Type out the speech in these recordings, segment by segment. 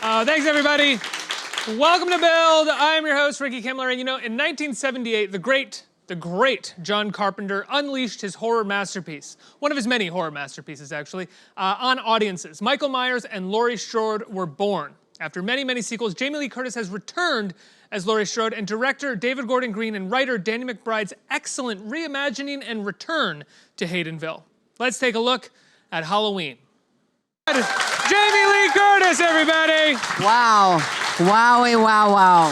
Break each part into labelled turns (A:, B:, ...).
A: Thanks, everybody. Welcome to Build. I'm your host, Ricky Kimler. And you know, in 1978, the great John Carpenter unleashed his horror masterpiece, one of his many horror masterpieces, actually, on audiences. Michael Myers and Laurie Strode were born. After many, many sequels, Jamie Lee Curtis has returned as Laurie Strode, and director David Gordon Green and writer Danny McBride's excellent reimagining and return to Hadenville. Let's take a look at Halloween. Jamie Lee Curtis, everybody!
B: Wow. Wowie, wow, wow.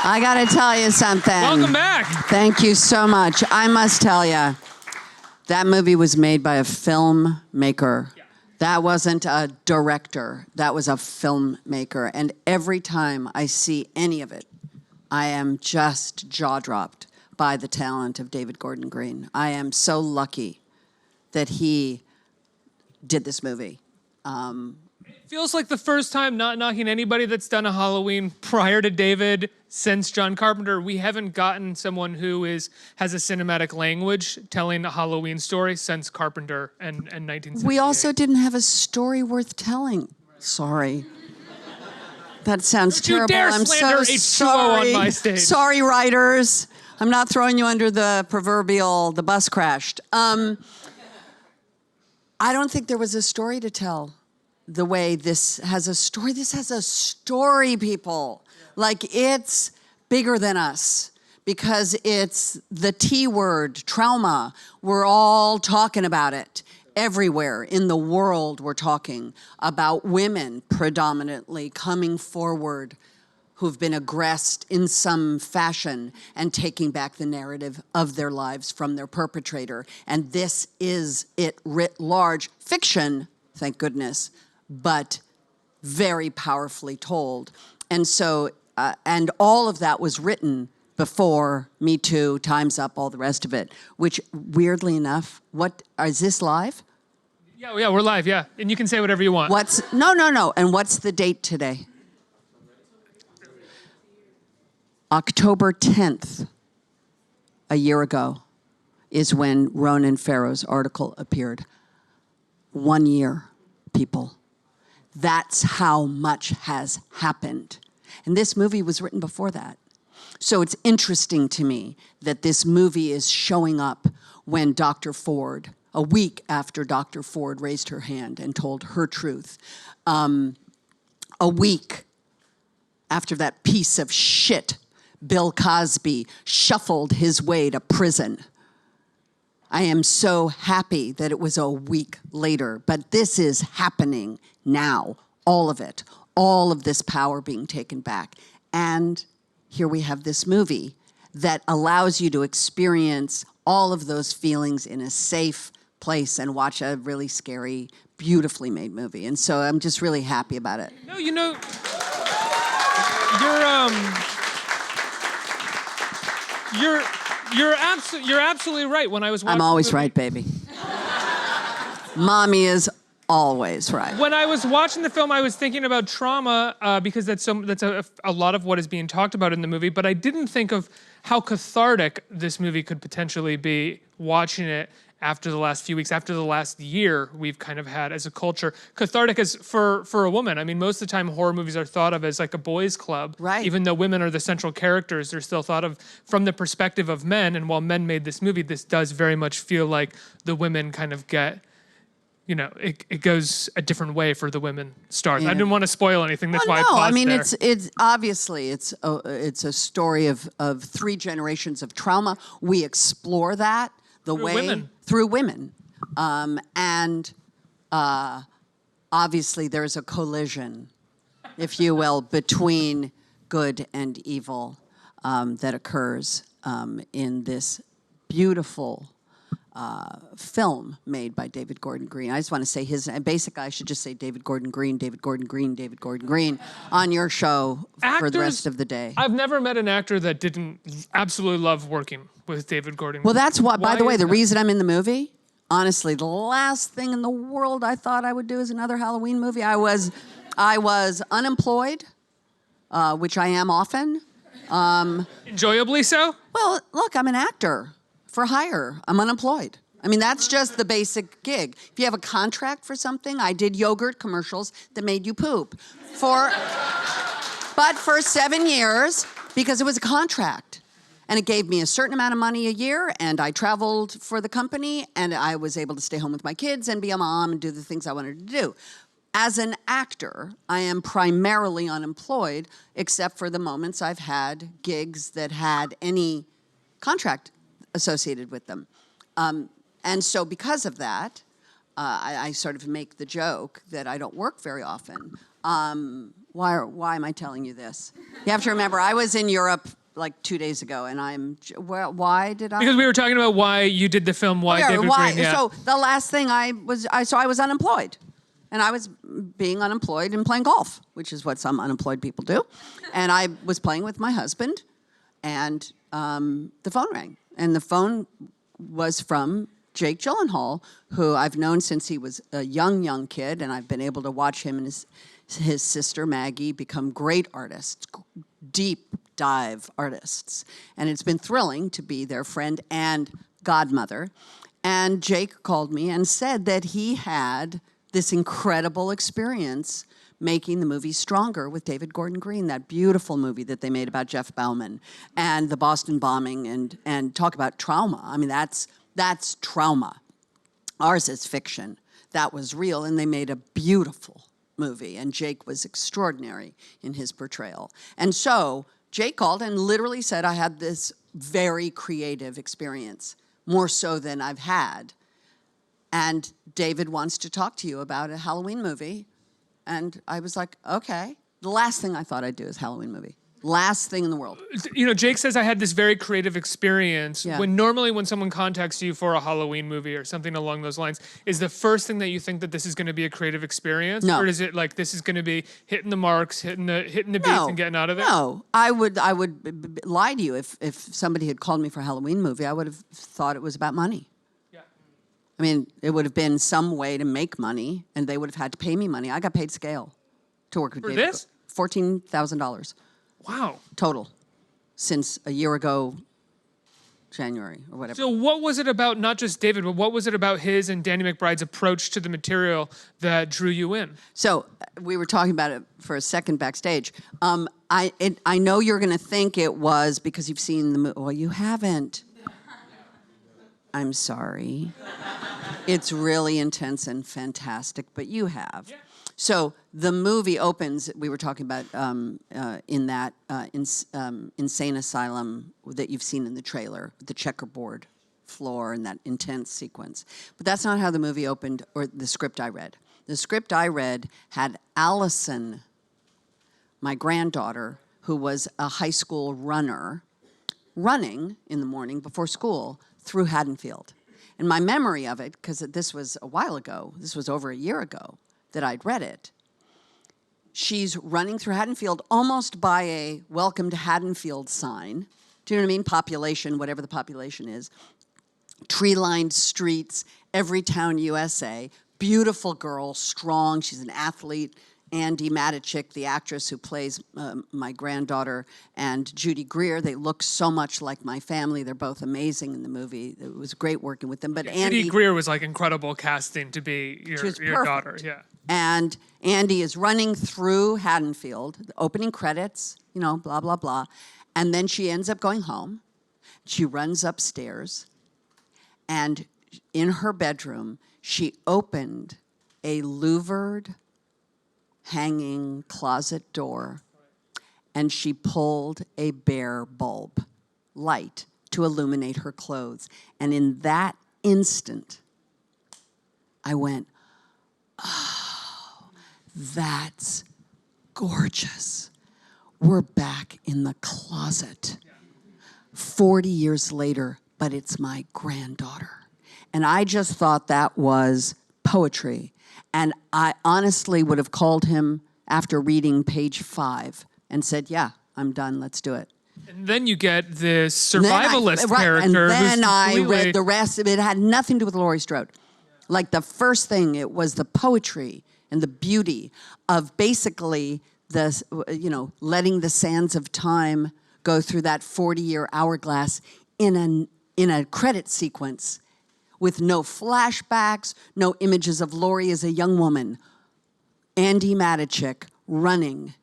B: I gotta tell you something.
A: Welcome back.
B: Thank you so much. I must tell you, that movie was made by a filmmaker. Yeah. That wasn't a director. That was a filmmaker. And every time I see any of it, I am just jaw-dropped by the talent of David Gordon Green. I am so lucky that he did this movie.
A: It feels like the first time, not knocking anybody that's done a Halloween prior to David, since John Carpenter, we haven't gotten someone who has a cinematic language telling a Halloween story since Carpenter and 1978.
B: We also didn't have a story worth telling. Sorry. That sounds terrible.
A: I'm so sorry. On my stage.
B: Sorry, writers. I'm not throwing you under the proverbial, the bus crashed. I don't think there was a story to tell the way this has a story. This has a story, people. Like, it's bigger than us because it's the T word, trauma. We're all talking about it. Everywhere in the world, we're talking about women predominantly coming forward who've been aggressed in some fashion and taking back the narrative of their lives from their perpetrator. And this is it writ large. Fiction, thank goodness, but very powerfully told. And so, and all of that was written before Me Too, Time's Up, all the rest of it, which weirdly enough, is this live?
A: Yeah, we're live, yeah. And you can say whatever you want.
B: No. And what's the date today? October 10th, a year ago, is when Ronan Farrow's article appeared. 1 year, people. That's how much has happened. And this movie was written before that. So it's interesting to me that this movie is showing up when Dr. Ford, a week after Dr. Ford raised her hand and told her truth, a week after that piece of shit Bill Cosby shuffled his way to prison. I am so happy that it was a week later, but this is happening now, all of it, all of this power being taken back. And here we have this movie that allows you to experience all of those feelings in a safe place and watch a really scary, beautifully made movie. And so I'm just really happy about it.
A: No, you know, you're absolutely right. When I was watching
B: I'm always right, baby. Mommy is always right.
A: When I was watching the film, I was thinking about trauma because that's a lot of what is being talked about in the movie, but I didn't think of how cathartic this movie could potentially be watching it after the last few weeks, after the last year we've kind of had as a culture. Cathartic is for a woman. I mean, most of the time horror movies are thought of as like a boys' club.
B: Right.
A: Even though women are the central characters, they're still thought of from the perspective of men. And while men made this movie, this does very much feel like the women kind of get, you know, it goes a different way for the women stars. Yeah. I didn't want to spoil anything. That's why I paused
B: I mean,
A: there.
B: it's obviously it's a story of 3 generations of trauma. We explore that through women. And obviously there's a collision, if you will, between good and evil that occurs in this beautiful film made by David Gordon Green. I just want to say basically I should just say David Gordon Green, David Gordon Green, David Gordon Green on your show for the rest of the day.
A: I've never met an actor that didn't absolutely love working with David Gordon Green.
B: Well, that's why, by the way, the reason I'm in the movie, honestly, the last thing in the world I thought I would do is another Halloween movie. I was unemployed, which I am often.
A: Enjoyably so?
B: Well, look, I'm an actor for hire. I'm unemployed. I mean, that's just the basic gig. If you have a contract for something, I did yogurt commercials that made you poop. But for 7 years, because it was a contract. And it gave me a certain amount of money a year, and I traveled for the company, and I was able to stay home with my kids and be a mom and do the things I wanted to do. As an actor, I am primarily unemployed, except for the moments I've had gigs that had any contract associated with them. And so because of that, I sort of make the joke that I don't work very often. Why am I telling you this? You have to remember, I was in Europe like 2 days ago, and why did I?
A: Because we were talking about why you did the film, why David Green. Yeah.
B: So the last thing I was unemployed. And I was being unemployed and playing golf, which is what some unemployed people do. And I was playing with my husband, and the phone rang. And the phone was from Jake Gyllenhaal, who I've known since he was a young kid, and I've been able to watch him and his sister Maggie become great artists, deep dive artists. And it's been thrilling to be their friend and godmother. And Jake called me and said that he had this incredible experience making the movie Stronger with David Gordon Green, that beautiful movie that they made about Jeff Bauman and the Boston bombing, and talk about trauma. I mean, that's trauma. Ours is fiction. That was real, and they made a beautiful movie, and Jake was extraordinary in his portrayal. And so Jake called and literally said, I had this very creative experience, more so than I've had. And David wants to talk to you about a Halloween movie. And I was like, okay. The last thing I thought I'd do is Halloween movie. Last thing in the world.
A: You know, Jake says I had this very creative experience.
B: Yeah.
A: When normally when someone contacts you for a Halloween movie or something along those lines, is the first thing that you think that this is going to be a creative experience?
B: No.
A: Or is it like this is going to be hitting the marks, hitting the beats and getting out of there?
B: No, I would lie to you if somebody had called me for a Halloween movie. I would have thought it was about money. I mean, it would have been some way to make money, and they would have had to pay me money. I got paid scale to work with
A: For
B: David.
A: this?
B: $14,000
A: Wow.
B: total since a year ago, January or whatever.
A: So what was it about, not just David, but what was it about his and Danny McBride's approach to the material that drew you in?
B: So we were talking about it for a second backstage. I know you're going to think it was because you've seen the movie. Well, you haven't. I'm sorry. It's really intense and fantastic, but you have. Yeah. So the movie opens, we were talking about in that insane asylum that you've seen in the trailer, the checkerboard floor and that intense sequence. But that's not how the movie opened, or the script I read. The script I read had Allison, my granddaughter, who was a high school runner, running in the morning before school through Haddonfield. And my memory of it, because this was a while ago, this was over a year ago that I'd read it, she's running through Haddonfield almost by a welcome to Haddonfield sign. Do you know what I mean? Population, whatever the population is. Tree-lined streets, every town USA. Beautiful girl, strong, she's an athlete. Andy Matichik, the actress who plays my granddaughter, and Judy Greer, they look so much like my family. They're both amazing in the movie. It was great working with them. But Andy,
A: Judy Greer was like incredible casting to be your daughter. Yeah.
B: And Andy is running through Haddonfield, the opening credits, you know, blah, blah, blah. And then she ends up going home. She runs upstairs. And in her bedroom, she opened a louvered hanging closet door, and she pulled a bare bulb light to illuminate her clothes. And in that instant, I went, oh, that's gorgeous. We're back in the closet. 40 years later, but it's my granddaughter. And I just thought that was poetry. And I honestly would have called him after reading page 5 and said, yeah, I'm done, let's do it.
A: And then you get this survivalist character.
B: And then I
A: completely...
B: read the rest of it. It had nothing to do with Laurie Strode. Like the first thing, it was the poetry and the beauty of basically the, you know, letting the sands of time go through that 40-year hourglass in a credit sequence with no flashbacks, no images of Laurie as a young woman. Andy Matichik running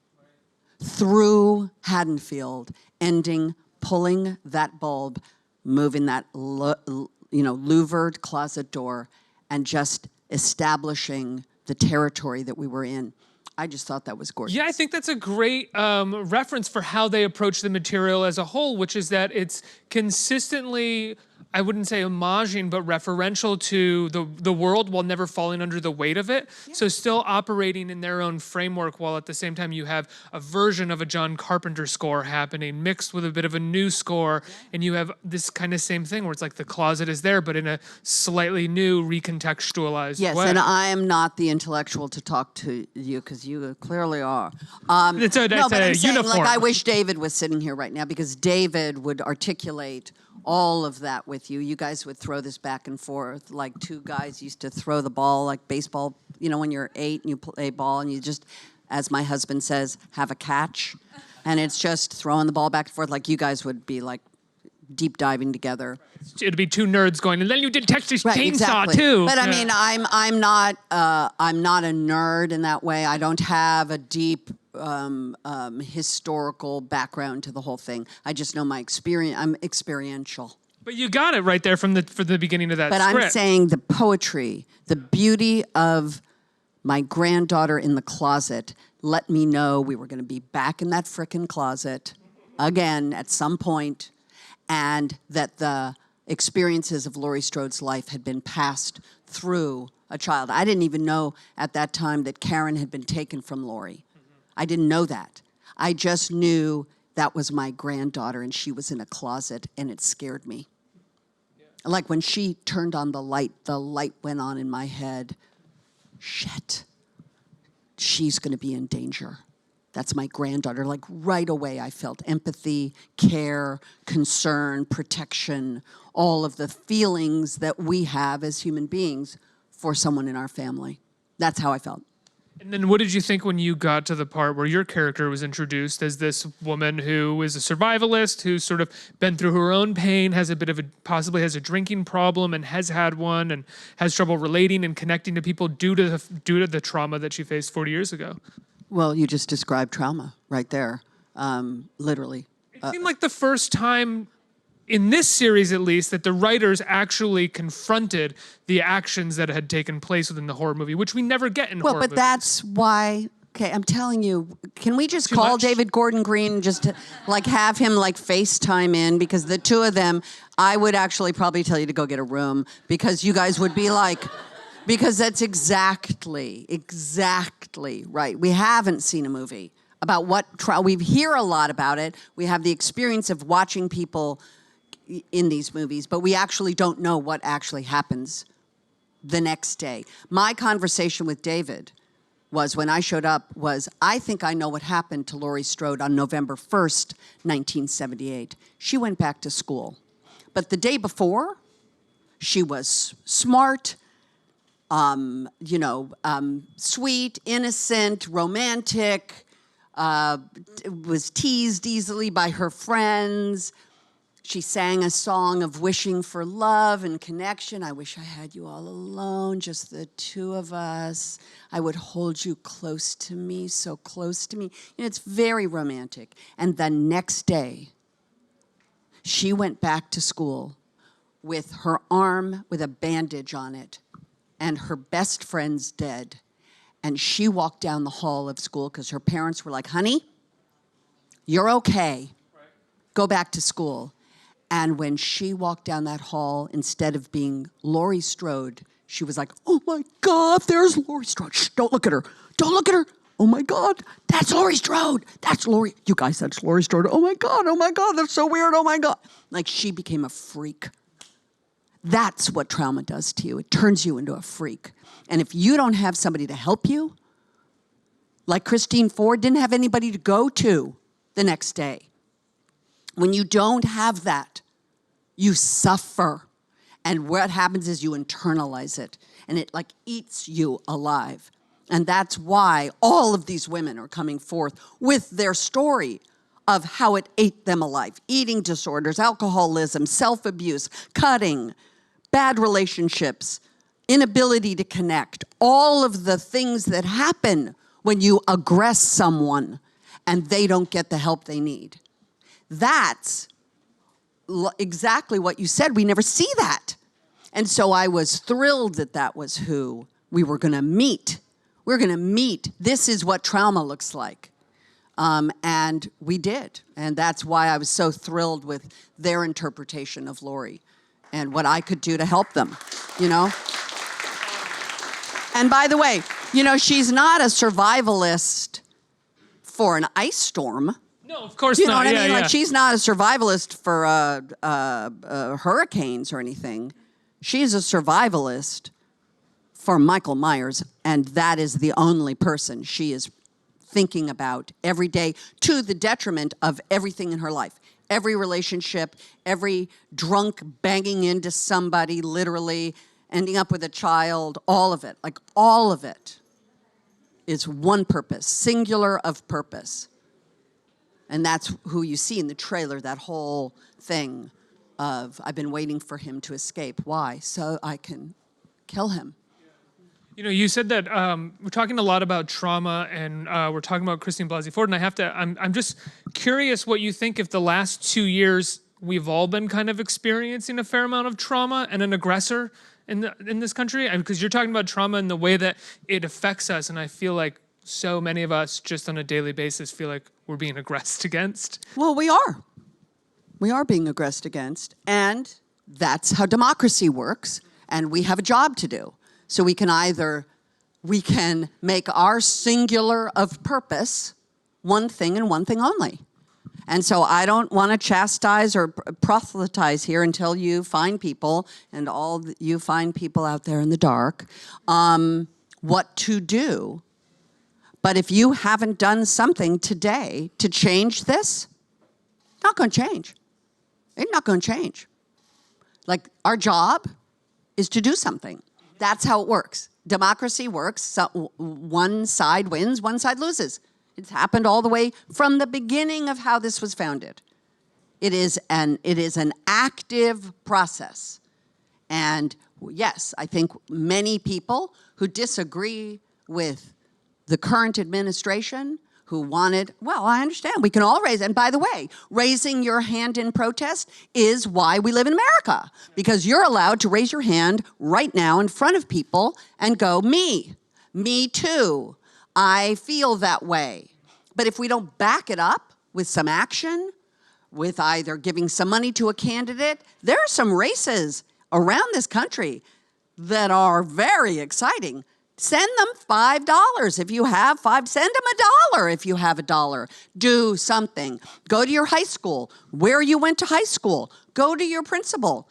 B: through Haddonfield, ending, pulling that bulb, moving that louvered closet door, and just establishing the territory that we were in. I just thought that was gorgeous.
A: Yeah, I think that's a great reference for how they approach the material as a whole, which is that it's consistently, I wouldn't say homaging, but referential to the world while never falling under the weight of it. Yeah. So still operating in their own framework while at the same time you have a version of a John Carpenter score happening mixed with a bit of a new score. Yeah. And you have this kind of same thing where it's like the closet is there, but in a slightly new, recontextualized way.
B: Yes, and I am not the intellectual to talk to you because you clearly are.
A: It's a
B: saying,
A: uniform.
B: Like, I wish David was sitting here right now because David would articulate all of that with you. You guys would throw this back and forth like two guys used to throw the ball like baseball, when you're 8 and you play ball and you just, as my husband says, have a catch. And it's just throwing the ball back and forth like you guys would be like deep diving together.
A: It'd be two nerds going, and then you did Texas Chainsaw
B: exactly.
A: too.
B: But I mean, I'm not a nerd in that way. I don't have a deep historical background to the whole thing. I just know my experience. I'm experiential.
A: But you got it right there from the beginning of that
B: But
A: script.
B: I'm saying the poetry, the beauty of my granddaughter in the closet let me know we were going to be back in that frickin' closet again at some point, and that the experiences of Laurie Strode's life had been passed through a child. I didn't even know at that time that Karen had been taken from Laurie. I didn't know that. I just knew that was my granddaughter and she was in a closet, and it scared me. Yeah. Like when she turned on the light went on in my head. Shit, she's gonna be in danger. That's my granddaughter. Like right away I felt empathy, care, concern, protection, all of the feelings that we have as human beings for someone in our family. That's how I felt.
A: And then what did you think when you got to the part where your character was introduced as this woman who is a survivalist, who's sort of been through her own pain, has a bit of possibly has a drinking problem and has had one and has trouble relating and connecting to people due to the trauma that she faced 40 years ago?
B: Well, you just described trauma right there, literally.
A: It seemed like the first time in this series, at least, that the writers actually confronted the actions that had taken place within the horror movie, which we never get in horror movies.
B: Well, but that's why, okay, I'm telling you, can we just call David Gordon Green and just like have him like FaceTime in? Because the two of them, I would actually probably tell you to go get a room because you guys would be like, because that's exactly right. We haven't seen a movie about what we hear a lot about it. We have the experience of watching people in these movies, but we actually don't know what actually happens the next day. My conversation with David was when I showed up was, I think I know what happened to Laurie Strode on November 1st, 1978. She went back to school. But the day before, she was smart, sweet, innocent, romantic, was teased easily by her friends. She sang a song of wishing for love and connection. I wish I had you all alone, just the two of us. I would hold you close to me, so close to me. It's very romantic. And the next day, she went back to school with her arm with a bandage on it and her best friend's dead. And she walked down the hall of school because her parents were like, honey, you're okay. Go back to school. And when she walked down that hall, instead of being Laurie Strode, she was like, oh my God, there's Laurie Strode. Shh, don't look at her. Don't look at her. Oh my God, that's Laurie Strode. That's Laurie. You guys, that's Laurie Strode. Oh my God, that's so weird. Oh my God. Like she became a freak. That's what trauma does to you. It turns you into a freak. And if you don't have somebody to help you, like Christine Ford didn't have anybody to go to the next day. When you don't have that, you suffer. And what happens is you internalize it. And it like eats you alive. And that's why all of these women are coming forth with their story of how it ate them alive. Eating disorders, alcoholism, self-abuse, cutting, bad relationships, inability to connect, all of the things that happen when you aggress someone and they don't get the help they need. That's exactly what you said. We never see that. And so I was thrilled that that was who we were going to meet. We're going to meet. This is what trauma looks like. And we did. And that's why I was so thrilled with their interpretation of Laurie and what I could do to help them, you know? And by the way, you know, she's not a survivalist for an ice storm.
A: No, of course
B: you
A: not.
B: You know what I mean?
A: Yeah.
B: Like, she's not a survivalist for hurricanes or anything. She's a survivalist for Michael Myers, and that is the only person she is thinking about every day, to the detriment of everything in her life. Every relationship, every drunk banging into somebody, literally ending up with a child, all of it. Like, all of it is one purpose, singular of purpose. And that's who you see in the trailer, that whole thing of, I've been waiting for him to escape. Why? So I can kill him.
A: You know, you said that we're talking a lot about trauma, and we're talking about Christine Blasey Ford, and I'm just curious what you think if the last 2 years we've all been kind of experiencing a fair amount of trauma and an aggressor in this country, because you're talking about trauma and the way that it affects us, and I feel like so many of us just on a daily basis feel like we're being aggressed against.
B: Well, we are. We are being aggressed against, and that's how democracy works, and we have a job to do. So we can make our singular of purpose one thing and one thing only. And so I don't want to chastise or proselytize here until you find people, and all you find people out there in the dark, what to do. But if you haven't done something today to change this, it's not going to change. It's not going to change. Like, our job is to do something. That's how it works. Democracy works. So one side wins, one side loses. It's happened all the way from the beginning of how this was founded. It is an active process. And yes, I think many people who disagree with the current administration, who wanted, well, I understand, we can all raise, and by the way, raising your hand in protest is why we live in America, because you're allowed to raise your hand right now in front of people and go, me too, I feel that way. But if we don't back it up with some action, with either giving some money to a candidate, there are some races around this country that are very exciting. Send them $5 if you have $5. Send them $1 if you have $1. Do something. Go to your high school, where you went to high school. Go to your principal.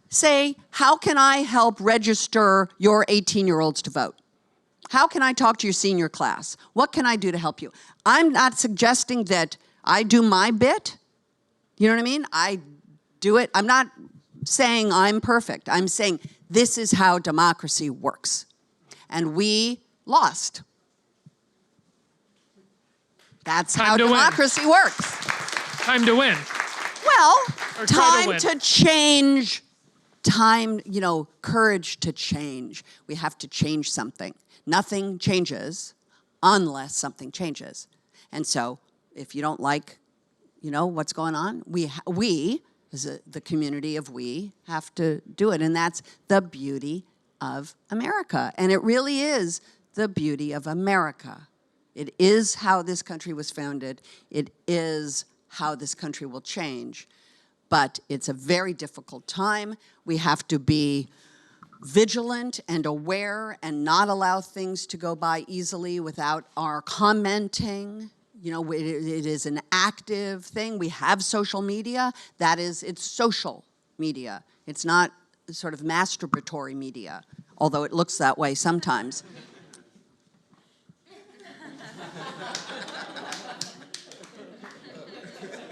B: Say, how can I help register your 18-year-olds to vote? How can I talk to your senior class? What can I do to help you? I'm not suggesting that I do my bit. You know what I mean? I do it. I'm not saying I'm perfect. I'm saying this is how democracy works. And we lost. That's how democracy works.
A: Time to win.
B: Well,
A: Or
B: time to change. Time, you know, courage to change. We have to change something. Nothing changes unless something changes. And so if you don't like, you know, what's going on, we as the community of we, have to do it. And that's the beauty of America. And it really is the beauty of America. It is how this country was founded. It is how this country will change. But it's a very difficult time. We have to be vigilant and aware and not allow things to go by easily without our commenting. You know, it is an active thing. We have social media. It's social media. It's not sort of masturbatory media, although it looks that way sometimes.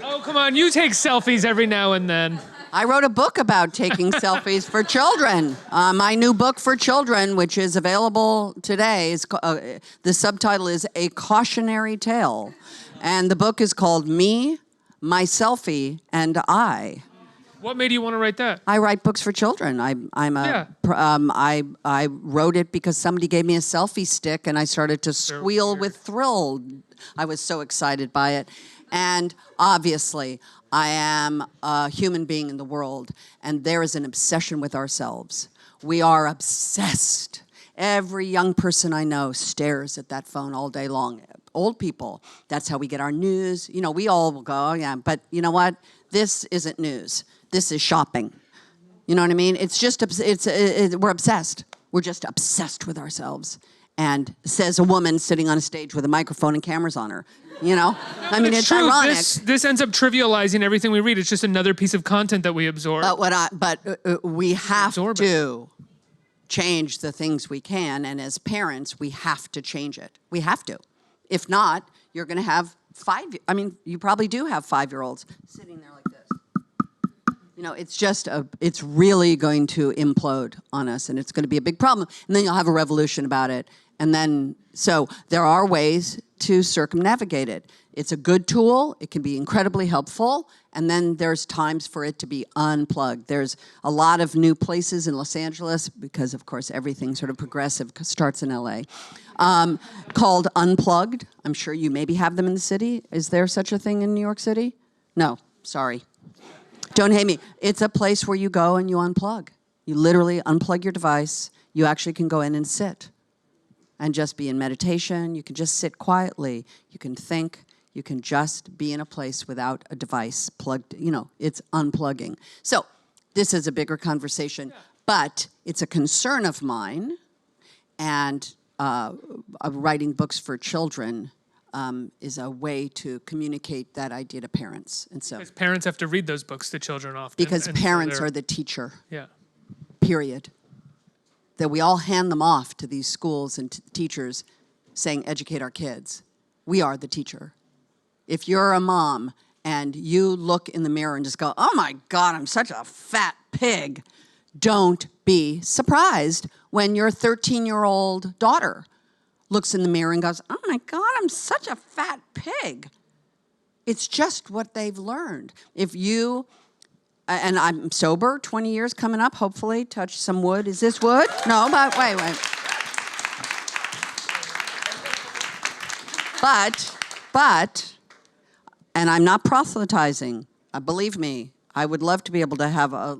A: Oh, come on, you take selfies every now and then.
B: I wrote a book about taking selfies for children. My new book for children, which is available today, the subtitle is A Cautionary Tale. And the book is called Me, My Selfie, and I.
A: What made you want to write that?
B: I write books for children. I wrote it because somebody gave me a selfie stick and I started to squeal with thrill. I was so excited by it. And obviously, I am a human being in the world, and there is an obsession with ourselves. We are obsessed. Every young person I know stares at that phone all day long. Old people, that's how we get our news. You know, we all will go, oh, yeah, but you know what? This isn't news. This is shopping. You know what I mean? It's just, we're obsessed. We're just obsessed with ourselves. And says a woman sitting on a stage with a microphone and cameras on her. You know? I mean, it's
A: true.
B: ironic.
A: This ends up trivializing everything we read. It's just another piece of content that we absorb.
B: But we have to change the things we can, and as parents, we have to change it. We have to. If not, you're going to have you probably do have 5-year-olds sitting there like this. You know, it's really going to implode on us, and it's going to be a big problem. And then you'll have a revolution about it. And then, so there are ways to circumnavigate it. It's a good tool. It can be incredibly helpful. And then there's times for it to be unplugged. There's a lot of new places in Los Angeles, because of course everything sort of progressive starts in LA, called Unplugged. I'm sure you maybe have them in the city. Is there such a thing in New York City? No, sorry. Don't hate me. It's a place where you go and you unplug. You literally unplug your device. You actually can go in and sit and just be in meditation. You can just sit quietly. You can think. You can just be in a place without a device plugged. You know, it's unplugging. So this is a bigger conversation, but it's a concern of mine. And writing books for children is a way to communicate that idea to parents. And so,
A: because parents have to read those books to children often.
B: Because parents are the teacher.
A: Yeah.
B: Period. That we all hand them off to these schools and teachers saying, educate our kids. We are the teacher. If you're a mom and you look in the mirror and just go, oh my God, I'm such a fat pig, don't be surprised when your 13-year-old daughter looks in the mirror and goes, oh my God, I'm such a fat pig. It's just what they've learned. If you, and I'm sober, 20 years coming up, hopefully, touch some wood. Is this wood? No, but wait. But, and I'm not proselytizing. Believe me, I would love to be able to have a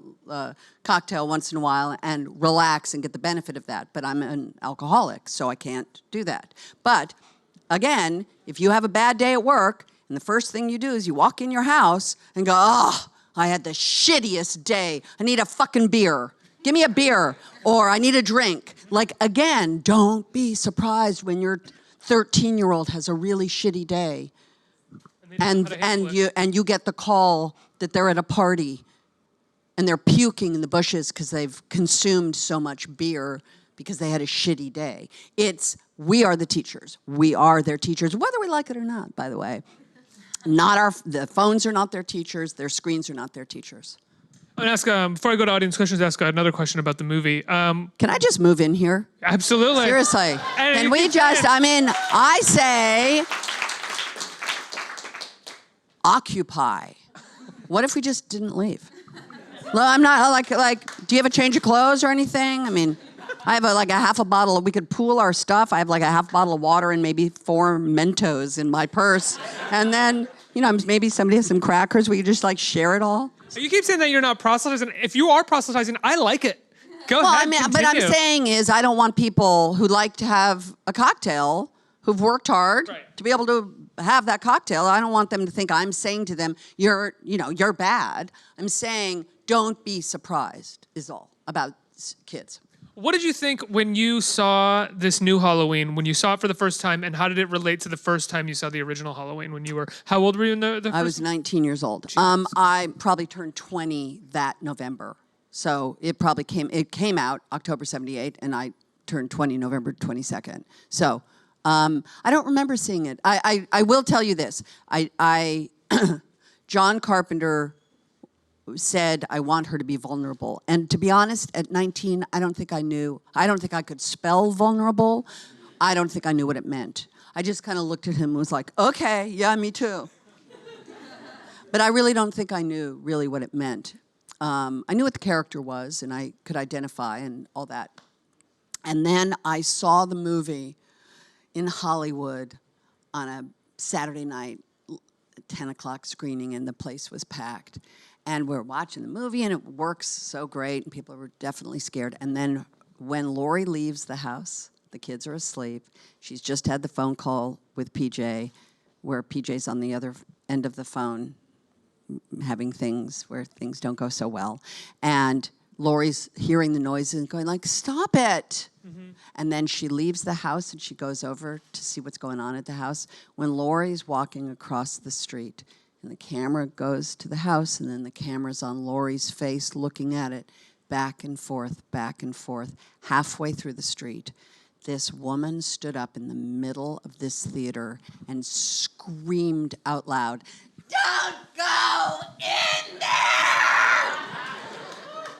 B: cocktail once in a while and relax and get the benefit of that. But I'm an alcoholic, so I can't do that. But again, if you have a bad day at work, and the first thing you do is you walk in your house and go, oh, I had the shittiest day. I need a fucking beer. Give me a beer. Or I need a drink. Like, again, don't be surprised when your 13-year-old has a really shitty day. And you get the call that they're at a party and they're puking in the bushes because they've consumed so much beer because they had a shitty day. We are the teachers. We are their teachers, whether we like it or not, by the way. The phones are not their teachers. Their screens are not their teachers.
A: I'm going to ask, before I go to audience questions, ask another question about the movie.
B: Can I just move in here?
A: Absolutely.
B: Seriously. Can we just, I say, occupy. What if we just didn't leave? Well, I'm not like, do you have a change of clothes or anything? I mean, I have a half a bottle. We could pool our stuff. I have like a half bottle of water and maybe 4 Mentos in my purse. And then, maybe somebody has some crackers. We could just share it all.
A: You keep saying that you're not proselytizing. If you are proselytizing, I like it. Go ahead.
B: But I'm saying is I don't want people who like to have a cocktail, who've worked hard to be able to have that cocktail. I don't want them to think I'm saying to them, you're bad. I'm saying don't be surprised is all about kids.
A: What did you think when you saw this new Halloween, when you saw it for the first time, and how did it relate to the first time you saw the original Halloween when you were, how old were you in the first?
B: I was 19 years old. I probably turned 20 that November. So it came out October 78, and I turned 20 November 22nd. So I don't remember seeing it. I will tell you this. John Carpenter said, I want her to be vulnerable. And to be honest, at 19, I don't think I could spell vulnerable. I don't think I knew what it meant. I just kind of looked at him and was like, okay, yeah, me too. But I really don't think I knew really what it meant. I knew what the character was, and I could identify and all that. And then I saw the movie in Hollywood on a Saturday night, 10 o'clock screening, and the place was packed. And we're watching the movie, and it works so great, and people were definitely scared. And then when Laurie leaves the house, the kids are asleep. She's just had the phone call with PJ, where PJ's on the other end of the phone, having things where things don't go so well. And Laurie's hearing the noises and going like, stop it. Mm-hmm. And then she leaves the house and she goes over to see what's going on at the house. When Laurie's walking across the street and the camera goes to the house and then the camera's on Laurie's face looking at it, back and forth, halfway through the street, this woman stood up in the middle of this theater and screamed out loud, "Don't go in there!"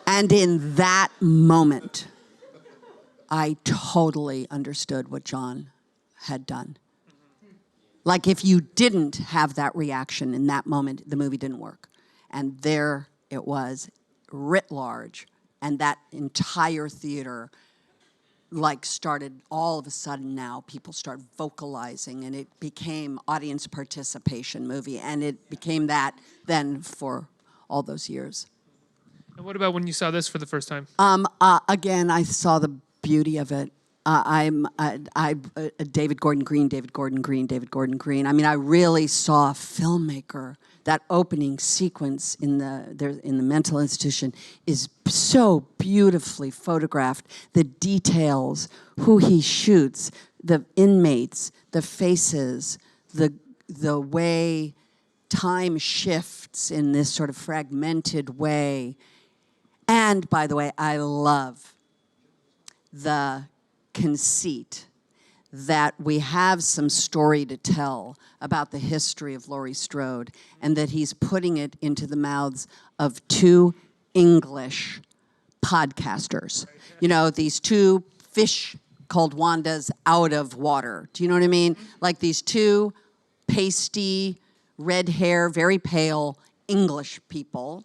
B: And in that moment, I totally understood what John had done. Like, if you didn't have that reaction in that moment, the movie didn't work. And there it was, writ large, and that entire theater like started all of a sudden now people start vocalizing, and it became audience participation movie, and it became that then for all those years.
A: And what about when you saw this for the first time?
B: Again, I saw the beauty of it. David Gordon Green. I mean, I really saw a filmmaker. That opening sequence in the mental institution is so beautifully photographed. The details, who he shoots, the inmates, the faces, the way time shifts in this sort of fragmented way. And by the way, I love the conceit that we have some story to tell about the history of Laurie Strode, and that he's putting it into the mouths of two English podcasters. You know, these two fish called Wandas out of water. Do you know what I mean? Like these two pasty, red hair, very pale English people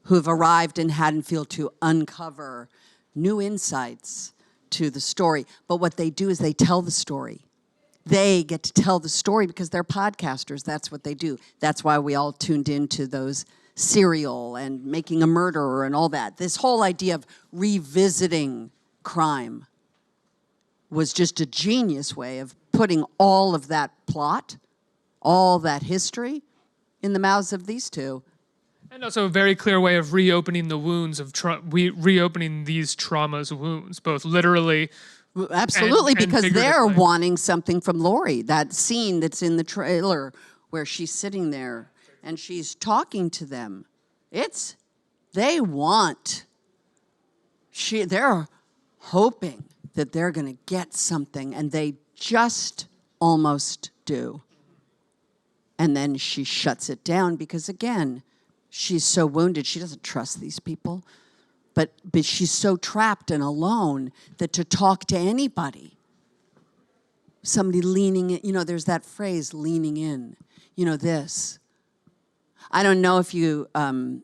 B: who've arrived in Haddonfield to uncover new insights to the story. But what they do is they tell the story. They get to tell the story because they're podcasters. That's what they do. That's why we all tuned into those Serial and Making a Murderer and all that. This whole idea of revisiting crime was just a genius way of putting all of that plot, all that history in the mouths of these two.
A: And also a very clear way of reopening the wounds of reopening these traumas wounds, both literally.
B: Absolutely,
A: and
B: because they're
A: figuratively.
B: wanting something from Laurie. That scene that's in the trailer where she's sitting there and she's talking to them. They're hoping that they're going to get something, and they just almost do. And then she shuts it down because, again, she's so wounded. She doesn't trust these people. But she's so trapped and alone that to talk to anybody, somebody leaning in, there's that phrase, leaning in, this. I don't know if you, in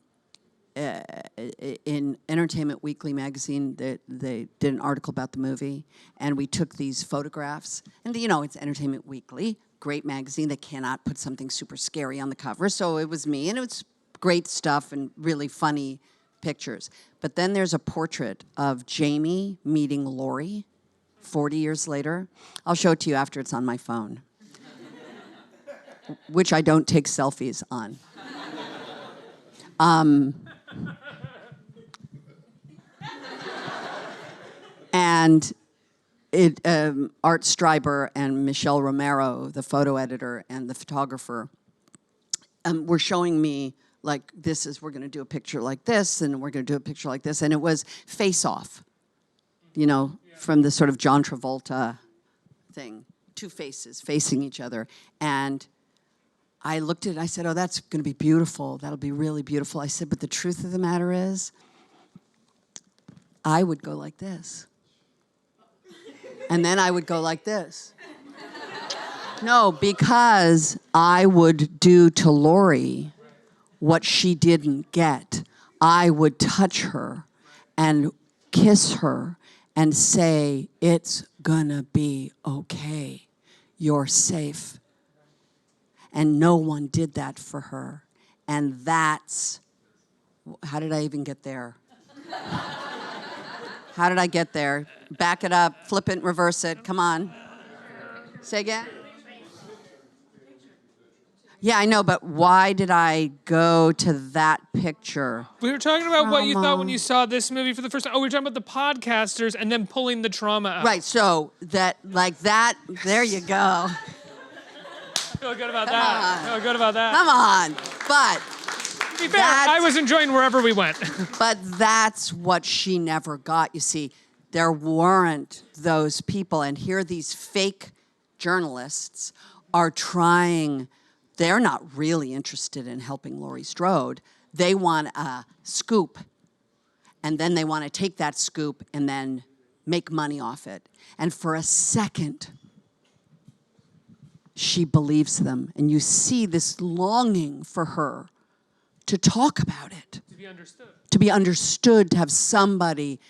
B: Entertainment Weekly magazine, they did an article about the movie, and we took these photographs, and it's Entertainment Weekly, great magazine. They cannot put something super scary on the cover, so it was me, and it was great stuff and really funny pictures. But then there's a portrait of Jamie meeting Laurie 40 years later. I'll show it to you after it's on my phone, which I don't take selfies on. And Art Streiber and Michelle Romero, the photo editor and the photographer, were showing me, like, we're going to do a picture like this, and we're going to do a picture like this. And it was Face Off, from the sort of John Travolta thing. Two faces facing each other. And I looked at it, I said, oh, that's going to be beautiful. That'll be really beautiful. I said, but the truth of the matter is, I would go like this. And then I would go like this. No, because I would do to Laurie what she didn't get. I would touch her and kiss her and say, it's gonna be okay. You're safe. And no one did that for her. And that's, how did I even get there? How did I get there? Back it up, flip it, reverse it, come on. Say again? Yeah, I know, but why did I go to that picture?
A: We were talking about what you thought when you saw this movie for the first time. Oh, we were talking about the podcasters and then pulling the trauma out.
B: Right, so that, like that, there you go.
A: I feel good about that. I feel good about that.
B: Come on, but
A: To be fair, I was enjoying wherever we went.
B: but that's what she never got. You see, there weren't those people, and here these fake journalists are trying. They're not really interested in helping Laurie Strode. They want a scoop, and then they want to take that scoop and then make money off it. And for a second, she believes them, and you see this longing for her to talk about it.
A: To be understood.
B: To be understood, to have somebody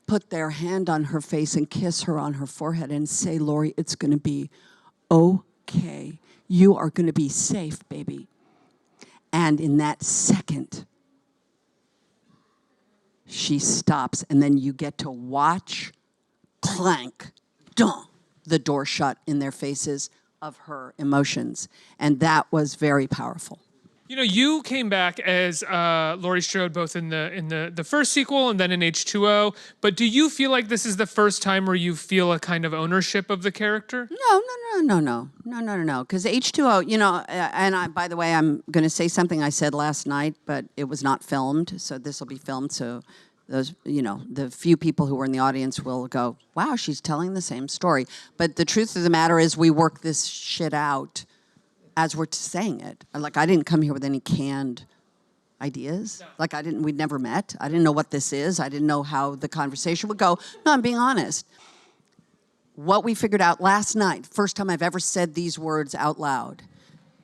B: put their hand on her face and kiss her on her forehead and say, Laurie, it's going to be okay. You are going to be safe, baby. And in that second, she stops, and then you get to watch clank, dun, the door shut in their faces of her emotions. And that was very powerful.
A: You know, you came back as Laurie Strode both in the first sequel and then in H2O. But do you feel like this is the first time where you feel a kind of ownership of the character?
B: No. Because H2O, you know, and by the way, I'm going to say something I said last night, but it was not filmed. So this will be filmed. So those, you know, the few people who were in the audience will go, wow, she's telling the same story. But the truth of the matter is we work this shit out as we're saying it. Like, I didn't come here with any canned ideas. Like, we'd never met. I didn't know what this is. I didn't know how the conversation would go. No, I'm being honest. What we figured out last night, first time I've ever said these words out loud,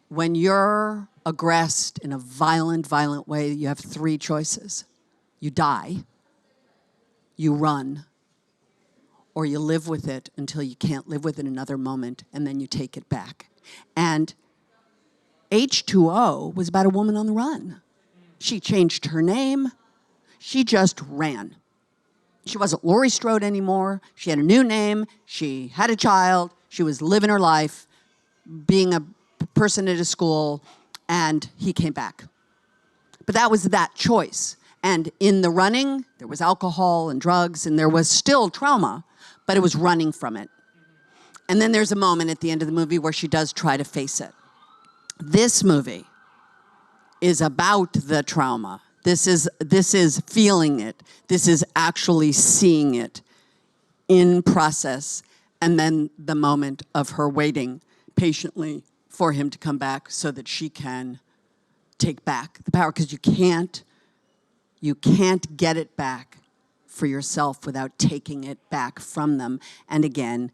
B: when you're aggressed in a violent way, you have three choices. You die, you run, or you live with it until you can't live with it another moment, and then you take it back. And H2O was about a woman on the run. She changed her name. She just ran. She wasn't Laurie Strode anymore. She had a new name. She had a child. She was living her life, being a person at a school, and he came back. But that was that choice. And in the running, there was alcohol and drugs, and there was still trauma, but it was running from it. And then there's a moment at the end of the movie where she does try to face it. This movie is about the trauma. This is feeling it. This is actually seeing it in process. And then the moment of her waiting patiently for him to come back so that she can take back the power. Because you can't get it back for yourself without taking it back from them. And again,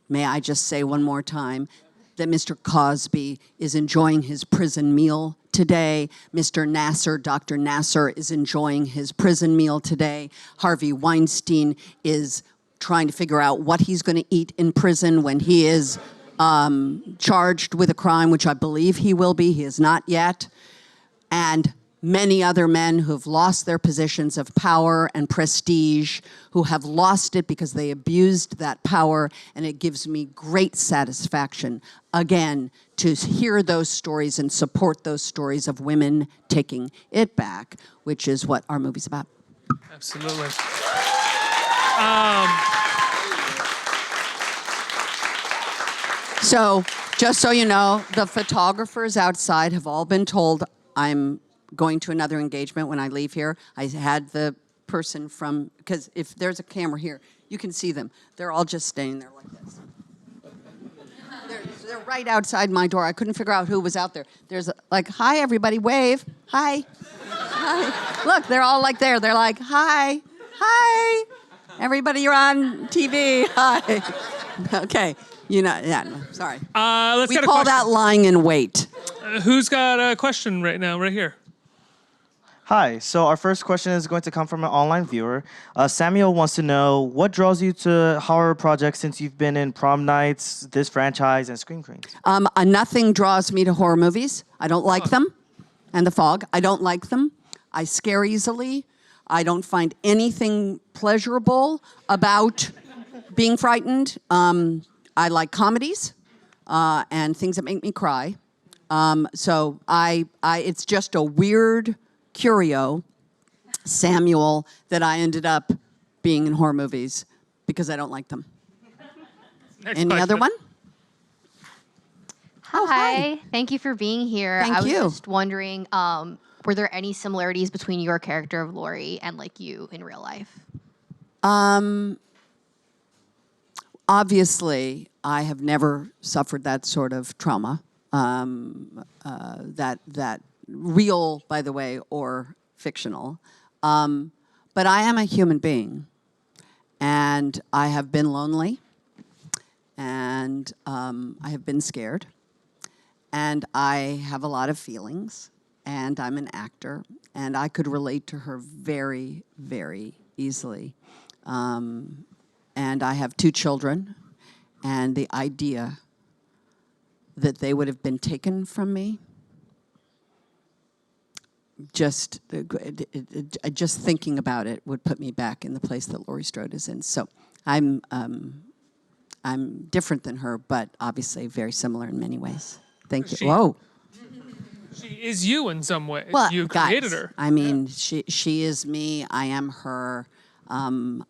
B: may I just say one more time that Mr. Cosby is enjoying his prison meal today. Mr. Nasser, Dr. Nasser, is enjoying his prison meal today. Harvey Weinstein is trying to figure out what he's going to eat in prison when he is charged with a crime, which I believe he will be. He is not yet. And many other men who've lost their positions of power and prestige, who have lost it because they abused that power, and it gives me great satisfaction, again, to hear those stories and support those stories of women taking it back, which is what our movie's about.
A: Absolutely.
B: So, just so you know, the photographers outside have all been told I'm going to another engagement when I leave here. I had the person from, because if there's a camera here, you can see them. They're all just standing there like this. They're right outside my door. I couldn't figure out who was out there. There's like, hi, everybody, wave, hi, hi. Look, they're all like there. They're like, hi, hi, everybody, you're on TV, hi. Okay, you know, yeah, no, sorry.
A: We
B: call that lying in wait.
A: Who's got a question right now, right here?
C: Hi. So our first question is going to come from an online viewer. Samuel wants to know what draws you to horror projects since you've been in Prom Nights, this franchise, and Scream Queens.
B: Nothing draws me to horror movies. I don't like them. And The Fog. I don't like them. I scare easily. I don't find anything pleasurable about being frightened. I like comedies and things that make me cry. So it's just a weird curio, Samuel, that I ended up being in horror movies because I don't like them. Any other one?
D: Hi. Thank you for being here.
B: Thank
D: I was
B: you.
D: just wondering, were there any similarities between your character of Laurie and like you in real life?
B: Obviously, I have never suffered that sort of trauma. That real, by the way, or fictional. But I am a human being, and I have been lonely, and I have been scared, and I have a lot of feelings, and I'm an actor, and I could relate to her very, very easily. And I have 2 children, and the idea that they would have been taken from me, just thinking about it would put me back in the place that Laurie Strode is in. So I'm different than her, but obviously very similar in many ways. Thank you. Whoa.
A: She is you in some ways.
B: Well,
A: You
B: guys,
A: created her.
B: I mean, she is me. I am her. I'm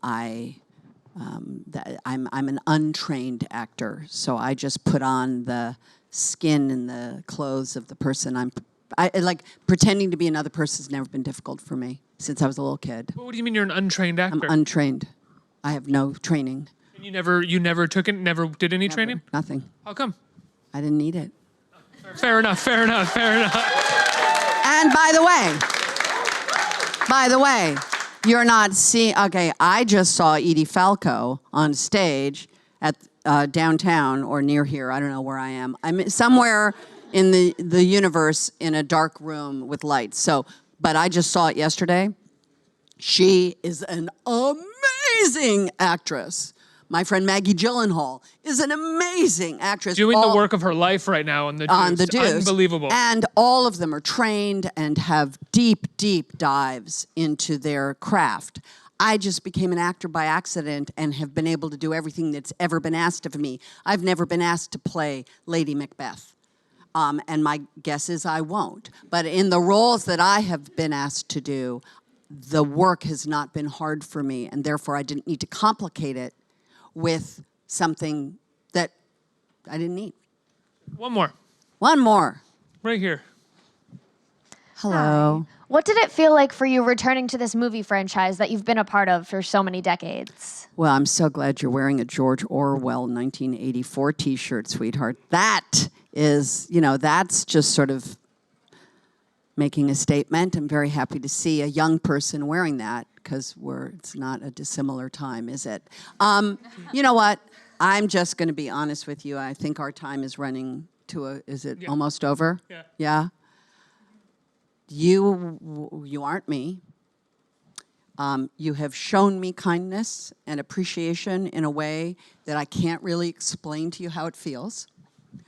B: an untrained actor, so I just put on the skin and the clothes of the person I like pretending to be another person has never been difficult for me since I was a little kid.
A: What do you mean you're an untrained actor?
B: I'm untrained. I have no training.
A: And you never took it, never did any training?
B: Nothing.
A: How come?
B: I didn't need it.
A: Fair enough.
B: And by the way, you're not seeing. Okay, I just saw Edie Falco on stage at downtown or near here. I don't know where I am. I'm somewhere in the universe in a dark room with lights. So, but I just saw it yesterday. She is an amazing actress. My friend Maggie Gyllenhaal is an amazing actress.
A: Doing the work of her life right now on the Deuce.
B: On the Deuce.
A: Unbelievable.
B: And all of them are trained and have deep, deep dives into their craft. I just became an actor by accident and have been able to do everything that's ever been asked of me. I've never been asked to play Lady Macbeth. And my guess is I won't. But in the roles that I have been asked to do, the work has not been hard for me, and therefore I didn't need to complicate it with something that I didn't need.
A: One more.
B: One more.
A: Right here.
B: Hello.
D: What did it feel like for you returning to this movie franchise that you've been a part of for so many decades?
B: Well, I'm so glad you're wearing a George Orwell 1984 t-shirt, sweetheart. That is, that's just sort of making a statement. I'm very happy to see a young person wearing that because it's not a dissimilar time, is it? You know what? I'm just going to be honest with you. I think our time is running to is it almost over?
A: Yeah.
B: Yeah? You aren't me. You have shown me kindness and appreciation in a way that I can't really explain to you how it feels.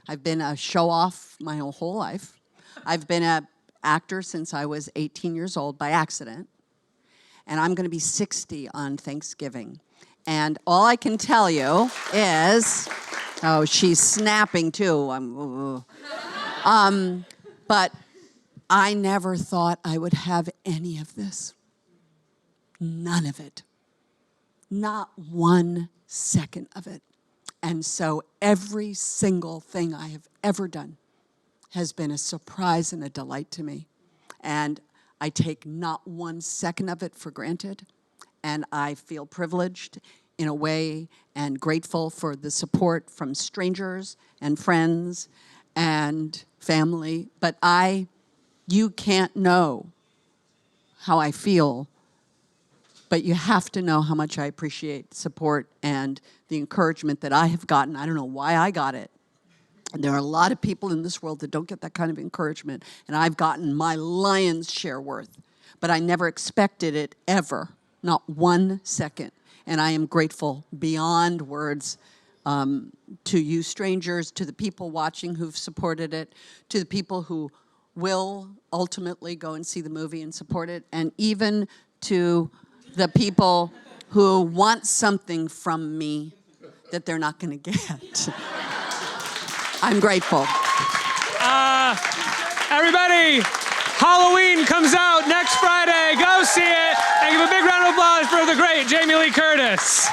B: I've been a show-off my whole life. I've been an actor since I was 18 years old by accident. And I'm going to be 60 on Thanksgiving. And all I can tell you is, oh, she's snapping too. But I never thought I would have any of this. None of it. Not 1 second of it. And so every single thing I have ever done has been a surprise and a delight to me. And I take not 1 second of it for granted. And I feel privileged in a way and grateful for the support from strangers and friends and family. But you can't know how I feel, but you have to know how much I appreciate support and the encouragement that I have gotten. I don't know why I got it. And there are a lot of people in this world that don't get that kind of encouragement, and I've gotten my lion's share worth. but I never expected it ever, not 1 second. And I am grateful beyond words to you strangers, to the people watching who've supported it, to the people who will ultimately go and see the movie and support it, and even to the people who want something from me that they're not going to get. I'm grateful.
A: Everybody, Halloween comes out next Friday. Go see it and give a big round of applause for the great Jamie Lee Curtis.